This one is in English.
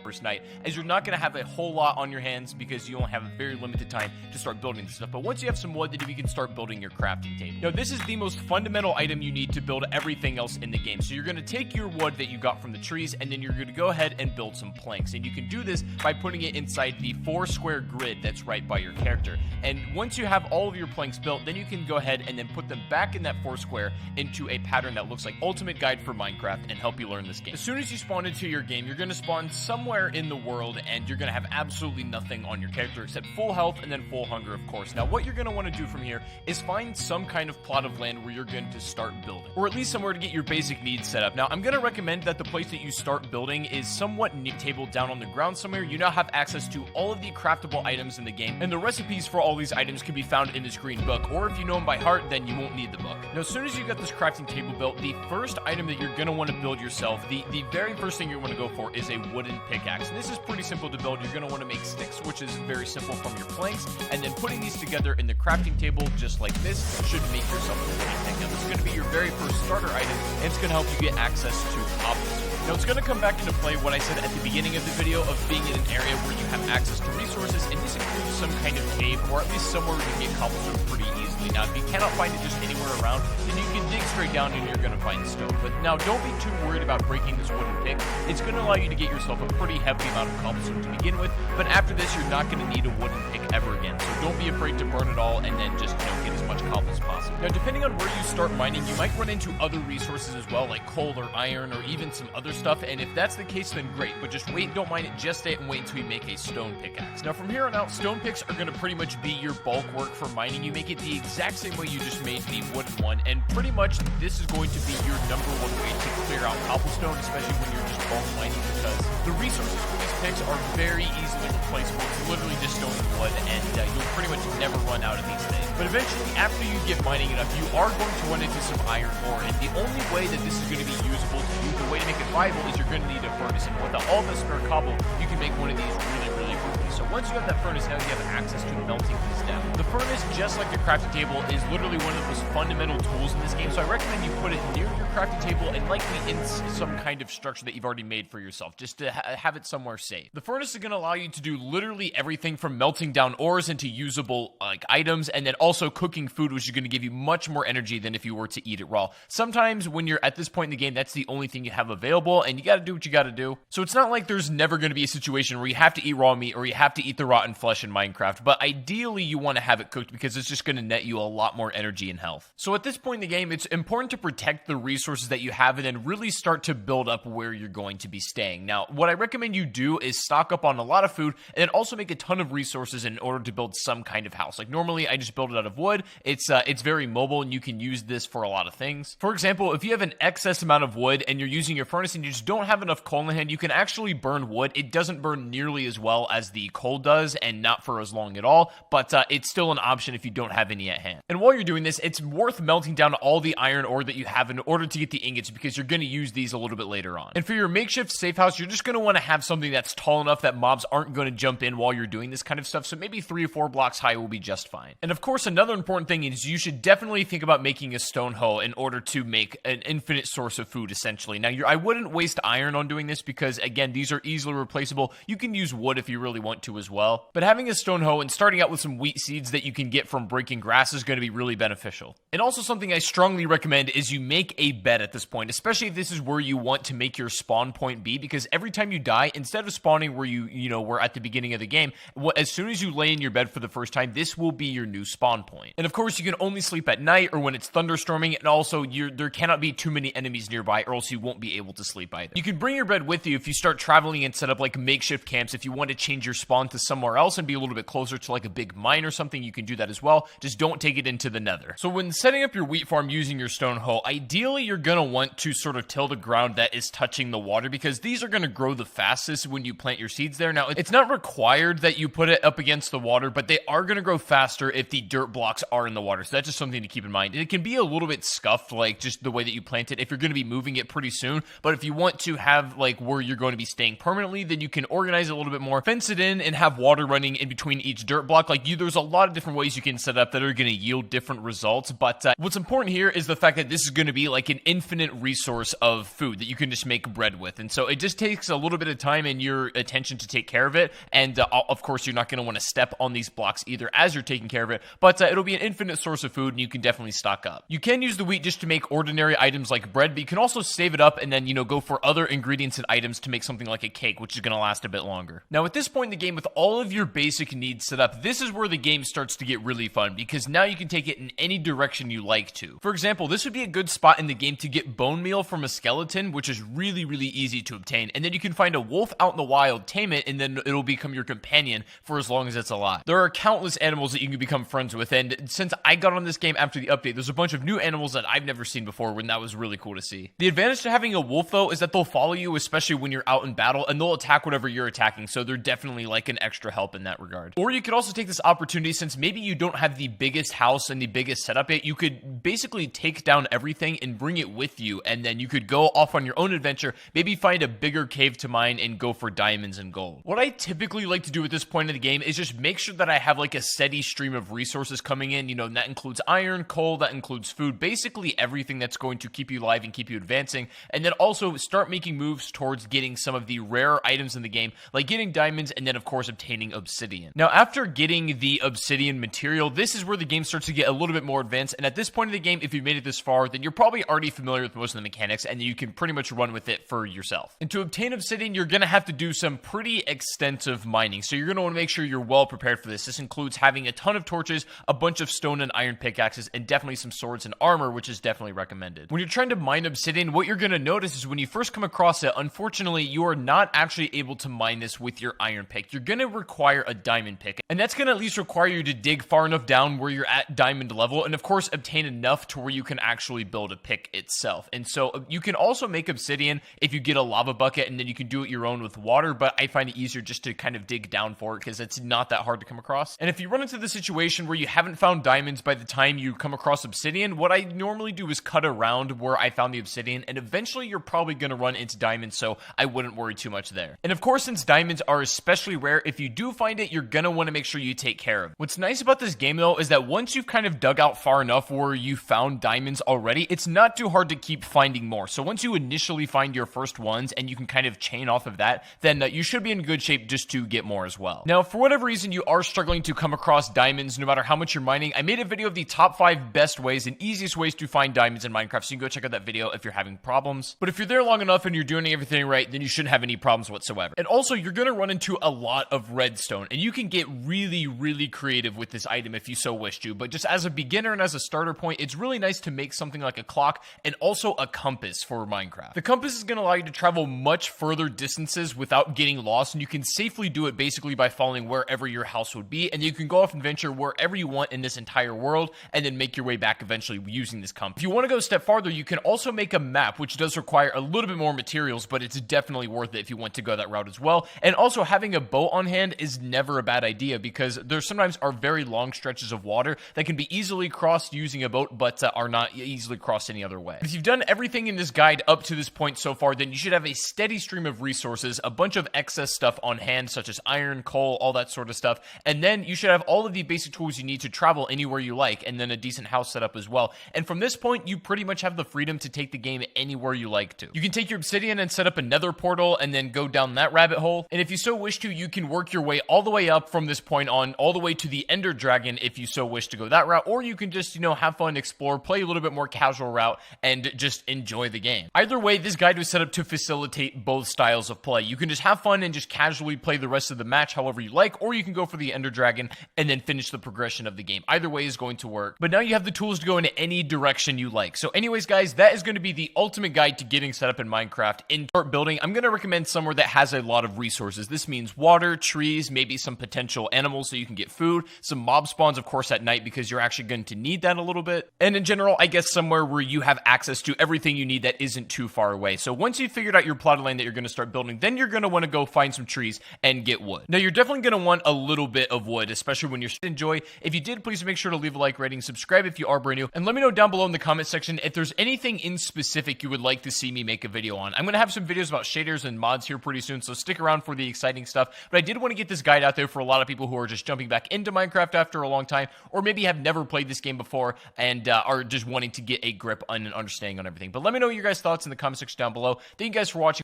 first night, as you're not going to have a whole lot on your hands because you only have a very limited time to start building this stuff. But once you have some wood, then you can start building your crafting table. Now, this is the most fundamental item you need to build everything else in the game. So you're going to take your wood that you got from the trees, and then you're going to go ahead and build some planks. And you can do this by putting it inside the 4-square grid that's right by your character. And once you have all of your planks built, then you can go ahead and then put them back in that 4-square into a pattern that looks like Ultimate Guide for Minecraft and help you learn this game. As soon as you spawn into your game, you're going to spawn somewhere in the world, and you're going to have absolutely nothing on your character except full health and then full hunger, of course. Now, what you're going to want to do from here is find some kind of plot of land where you're going to start building, or at least somewhere to get your basic needs set up. Now, I'm going to recommend that the place that you start building is somewhat table down on the ground somewhere. You now have access to all of the craftable items in the game, and the recipes for all these items can be found in this green book, or if you know them by heart, then you won't need the book. Now, as soon as you got this crafting table built, the first item that you're going to want to build yourself, the very first thing you want to go for is a wooden pickaxe. And this is pretty simple to build. You're going to want to make sticks, which is very simple, from your planks, and then putting these together in the crafting table just like this should make yourself a wooden pick. Now, this is going to be your very first starter item, and it's going to help you get access to cobblestone. Now, it's going to come back into play what I said at the beginning of the video of being in an area where you have access to resources, and this includes some kind of cave, or at least somewhere where you can get cobblestone pretty easily. Now, if you cannot find it just anywhere around, then you can dig straight down and you're going to find stone. But now, don't be too worried about breaking this wooden pick. It's going to allow you to get yourself a pretty heavy amount of cobblestone to begin with, but after this, you're not going to need a wooden pick ever again. So don't be afraid to burn it all and then just, get as much cobble as possible. Now, depending on where you start mining, you might run into other resources as well, like coal or iron or even some other stuff, and if that's the case, then great, but just wait, don't mine it just yet, and wait until you make a stone pickaxe. Now, from here on out, stone picks are going to pretty much be your bulk work for mining. You make it the exact same way you just made the wooden one, and pretty much this is going to be your number one way to clear out cobblestone, especially when you're just bulk mining, because the resources for these picks are very easily replaceable. It's literally just stone and wood, and you'll pretty much never run out of these things. But eventually, after you get mining enough, you are going to run into some iron ore, and the only way that this is going to be usable to you, the way to make it viable, is you're going to need a furnace, and without all the spare cobble, you can make one of these really, really quickly. So once you have that furnace, now you have access to melting these down. The furnace, just like the crafting table, is literally one of the most fundamental tools in this game, so I recommend you put it near your crafting table and likely in some kind of structure that you've already made for yourself, just to have it somewhere safe. The furnace is going to allow you to do literally everything from melting down ores into usable items, and then also cooking food, which is going to give you much more energy than if you were to eat it raw. Sometimes when you're at this point in the game, that's the only thing you have available, and you got to do what you got to do. So it's not like there's never going to be a situation where you have to eat raw meat or you have to eat the rotten flesh in Minecraft, but ideally you want to have it cooked because it's just going to net you a lot more energy and health. So at this point in the game, it's important to protect the resources that you have and then really start to build up where you're going to be staying. Now, what I recommend you do is stock up on a lot of food and then also make a ton of resources in order to build some kind of house. Like normally I just build it out of wood. It's very mobile and you can use this for a lot of things. For example, if you have an excess amount of wood and you're using your furnace and you just don't have enough coal in hand, you can actually burn wood. It doesn't burn nearly as well as the coal does and not for as long at all, but it's still an option if you don't have any at hand. And while you're doing this, it's worth melting down all the iron ore that you have in order to get the ingots because you're going to use these a little bit later on. And for your makeshift safe house, you're just going to want to have something that's tall enough that mobs aren't going to jump in while you're doing this kind of stuff, so maybe 3 or 4 blocks high will be just fine. And of course, another important thing is you should definitely think about making a stone hoe in order to make an infinite source of food, essentially. Now, I wouldn't waste iron on doing this because, again, these are easily replaceable. You can use wood if you really want to as well. But having a stone hoe and starting out with some wheat seeds that you can get from breaking grass is going to be really beneficial. And also something I strongly recommend is you make a bed at this point, especially if this is where you want to make your spawn point be, because every time you die, instead of spawning where you were at the beginning of the game, as soon as you lay in your bed for the first time, this will be your new spawn point. And of course, you can only sleep at night or when it's thunderstorming, and also there cannot be too many enemies nearby or else you won't be able to sleep either. You can bring your bed with you if you start traveling and set up like makeshift camps. If you want to change your spawn to somewhere else and be a little bit closer to like a big mine or something, you can do that as well. Just don't take it into the nether. So when setting up your wheat farm using your stone hoe, ideally you're going to want to sort of till the ground that is touching the water because these are going to grow the fastest when you plant your seeds there. Now, it's not required that you put it up against the water, but they are going to grow faster if the dirt blocks are in the water. So that's just something to keep in mind. It can be a little bit scuffed, like just the way that you plant it if you're going to be moving it pretty soon. But if you want to have like where you're going to be staying permanently, then you can organize it a little bit more, fence it in, obsidian and have water running in between each dirt block. Like, there's a lot of different ways you can set up that are going to yield different results, but what's important here is the fact that this is going to be like an infinite resource of food that you can just make bread with, and so it just takes a little bit of time and your attention to take care of it, and of course you're not going to want to step on these blocks either as you're taking care of it, but it'll be an infinite source of food and you can definitely stock up. You can use the wheat just to make ordinary items like bread, but you can also save it up and then, go for other ingredients and items to make something like a cake, which is going to last a bit longer. Now, at this point in the game, with all of your basic needs set up, this is where the game starts to get really fun, because now you can take it in any direction you like to. For example, this would be a good spot in the game to get bone meal from a skeleton, which is really, really easy to obtain, and then you can find a wolf out in the wild, tame it, and then it'll become your companion for as long as it's alive. There are countless animals that you can become friends with, and since I got on this game after the update, there's a bunch of new animals that I've never seen before, and that was really cool to see. The advantage to having a wolf, though, is that they'll follow you, especially when you're out in battle, and they'll attack whatever you're attacking, so they're definitely like an extra help in that regard. Or you could also take this opportunity, since maybe you don't have the biggest house and the biggest setup yet, you could basically take down everything and bring it with you, and then you could go off on your own adventure, maybe find a bigger cave to mine and go for diamonds and gold. What I typically like to do at this point in the game is just make sure that I have like a steady stream of resources coming in, and that includes iron, coal, that includes food, basically everything that's going to keep you alive and keep you advancing, and then also start making moves towards getting some of the rare items in the game, like getting diamonds and then of course obtaining obsidian. Now, after getting the obsidian material, this is where the game starts to get a little bit more advanced, and at this point in the game, if you made it this far, then you're probably already familiar with most of the mechanics, and you can pretty much run with it for yourself. And to obtain obsidian, you're going to have to do some pretty extensive mining, so you're going to want to make sure you're well prepared for this. This includes having a ton of torches, a bunch of stone and iron pickaxes, and definitely some swords and armor, which is definitely recommended. When you're trying to mine obsidian, what you're going to notice is when you first come across it, unfortunately, you are not actually able to mine this with your iron pick. You're going to require a diamond pick, and that's going to at least require you to dig far enough down where you're at diamond level, and of course obtain enough to where you can actually build a pick itself. And so you can also make obsidian if you get a lava bucket, and then you can do it your own with water, but I find it easier just to kind of dig down for it because it's not that hard to come across. And if you run into the situation where you haven't found diamonds by the time you come across obsidian, what I normally do is cut around where I found the obsidian, and eventually you're probably going to run into diamonds, so I wouldn't worry too much there. And of course, since diamonds are especially rare, if you do find it, you're going to want to make sure you take care of it. What's nice about this game, though, is that once you've kind of dug out far enough where you found diamonds already, it's not too hard to keep finding more. So once you initially find your first ones and you can kind of chain off of that, then you should be in good shape just to get more as well. Now, for whatever reason you are struggling to come across diamonds, no matter how much you're mining, I made a video of the top 5 best ways and easiest ways to find diamonds in Minecraft, so you can go check out that video if you're having problems. But if you're there long enough and you're doing everything right, then you shouldn't have any problems whatsoever. And also, you're going to run into a lot of redstone, and you can get really, really creative with this item if you so wish to, but just as a beginner and as a starter point, it's really nice to make something like a clock and also a compass for Minecraft. The compass is going to allow you to travel much further distances without getting lost, and you can safely do it basically by following wherever your house would be, and you can go off and venture wherever you want in this entire world, and then make your way back eventually using this compass. If you want to go a step farther, you can also make a map, which does require a little bit more materials, but it's definitely worth it if you want to go that route as well. And also, having a boat on hand is never a bad idea, because there sometimes are very long stretches of water that can be easily crossed using a boat, but are not easily crossed any other way. If you've done everything in this guide up to this point so far, then you should have a steady stream of resources, a bunch of excess stuff on hand, such as iron, coal, all that sort of stuff, and then you should have all of the basic tools you need to travel anywhere you like, and then a decent house set up as well. And from this point, you pretty much have the freedom to take the game anywhere you like to. You can take your obsidian and set up a nether portal and then go down that rabbit hole, and if you so wish to, you can work your way all the way up from this point on, all the way to the ender dragon if you so wish to go that route, or you can just, have fun, explore, play a little bit more casual route, and just enjoy the game. Either way, this guide was set up to facilitate both styles of play. You can just have fun and just casually play the rest of the match however you like, or you can go for the ender dragon and then finish the progression of the game. Either way is going to work, but now you have the tools to go in any direction you like. So anyways, guys, that is going to be the ultimate guide to getting set up in Minecraft. In start building, I'm going to recommend somewhere that has a lot of resources. This means water, trees, maybe some potential animals so you can get food, some mob spawns, of course, at night, because you're actually going to need that a little bit. And in general, I guess somewhere where you have access to everything you need that isn't too far away. So once you've figured out your plot of land that you're going to start building, then you're going to want to go find some trees and get wood. Now, you're definitely going to want a little bit of wood, especially when you're enjoy. If you did, please make sure to leave a like, rating, subscribe if you are brand new, and let me know down below in the comment section if there's anything in specific you would like to see me make a video on. I'm going to have some videos about shaders and mods here pretty soon, so stick around for the exciting stuff. but I did want to get this guide out there for a lot of people who are just jumping back into Minecraft after a long time, or maybe have never played this game before and are just wanting to get a grip on and understanding on everything. But let me know your guys' thoughts in the comment section down below. Thank you guys for watching.